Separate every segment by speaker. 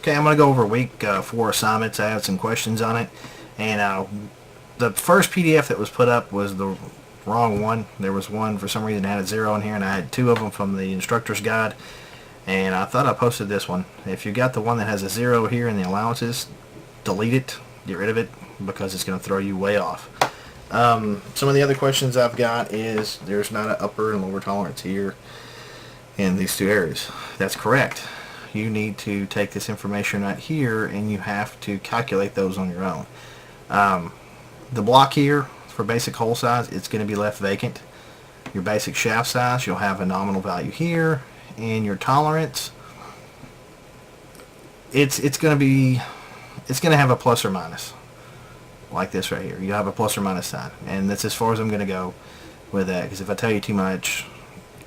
Speaker 1: Okay, I'm going to go over week 4 assignments. I have some questions on it. And the first PDF that was put up was the wrong one. There was one for some reason that had a 0 in here, and I had 2 of them from the instructor's guide. And I thought I posted this one. If you got the one that has a 0 here in the allowances, delete it, get rid of it, because it's going to throw you way off. Some of the other questions I've got is there's not an upper and lower tolerance here in these 2 areas. That's correct. You need to take this information right here and you have to calculate those on your own. The block here for basic hole size, it's going to be left vacant. Your basic shaft size, you'll have a nominal value here, and your tolerance, it's going to have a plus or minus, like this right here. You have a plus or minus sign, and that's as far as I'm going to go with that, because if I tell you too much,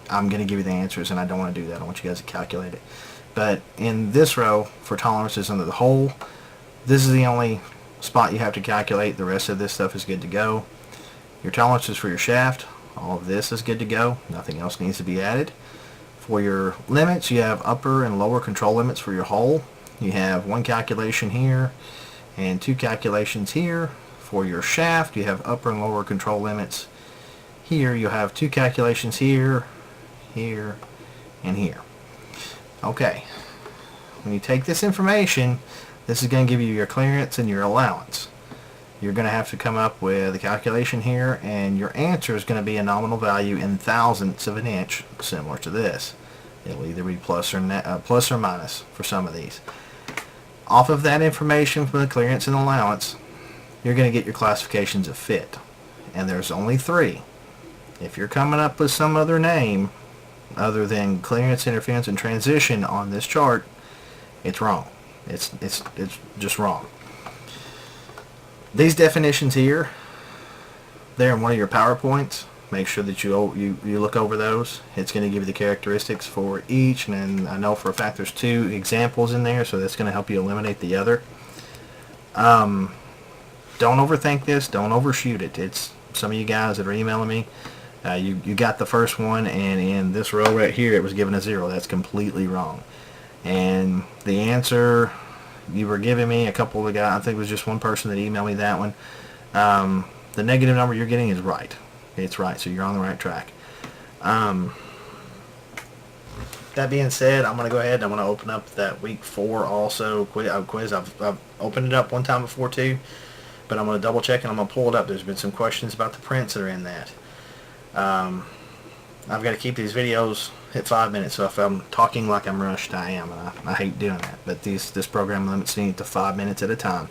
Speaker 1: I'm going to give you the answers, and I don't want to do that. I want you guys to calculate it. But in this row, for tolerances under the hole, this is the only spot you have to calculate. The rest of this stuff is good to go. Your tolerances for your shaft, all of this is good to go. Nothing else needs to be added. For your limits, you have upper and lower control limits for your hole. You have 1 calculation here and 2 calculations here. For your shaft, you have upper and lower control limits. Here you have 2 calculations here, here, and here. Okay, when you take this information, this is going to give you your clearance and your allowance. You're going to have to come up with a calculation here, and your answer is going to be a nominal value in thousandths of an inch, similar to this. It'll either be plus or minus for some of these. Off of that information from the clearance and allowance, you're going to get your classifications of fit, and there's only 3. If you're coming up with some other name other than clearance, interference, and transition on this chart, it's wrong. It's just wrong. These definitions here, they're in one of your PowerPoints. Make sure that you look over those. It's going to give you the characteristics for each, and then I know for a fact there's 2 examples in there, so that's going to help you eliminate the other. Don't overthink this. Don't overshoot it. It's some of you guys that are emailing me. You got the first one, and in this row right here it was given a 0. That's completely wrong. And the answer you were giving me, a couple of the guys, I think it was just one person that emailed me that one. The negative number you're getting is right. It's right, so you're on the right track. That being said, I'm going to go ahead and I'm going to open up that week 4 also quiz. I've opened it up one time before too, but I'm going to double check and I'm going to pull it up. There's been some questions about the prints that are in that. I've got to keep these videos at 5 minutes, so if I'm talking like I'm rushed, I am, and I hate doing that. But this program limits me to 5 minutes at a time.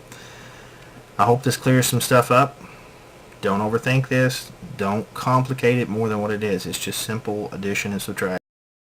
Speaker 1: I hope this clears some stuff up. Don't overthink this. Don't complicate it more than what it is. It's just simple addition and subtraction.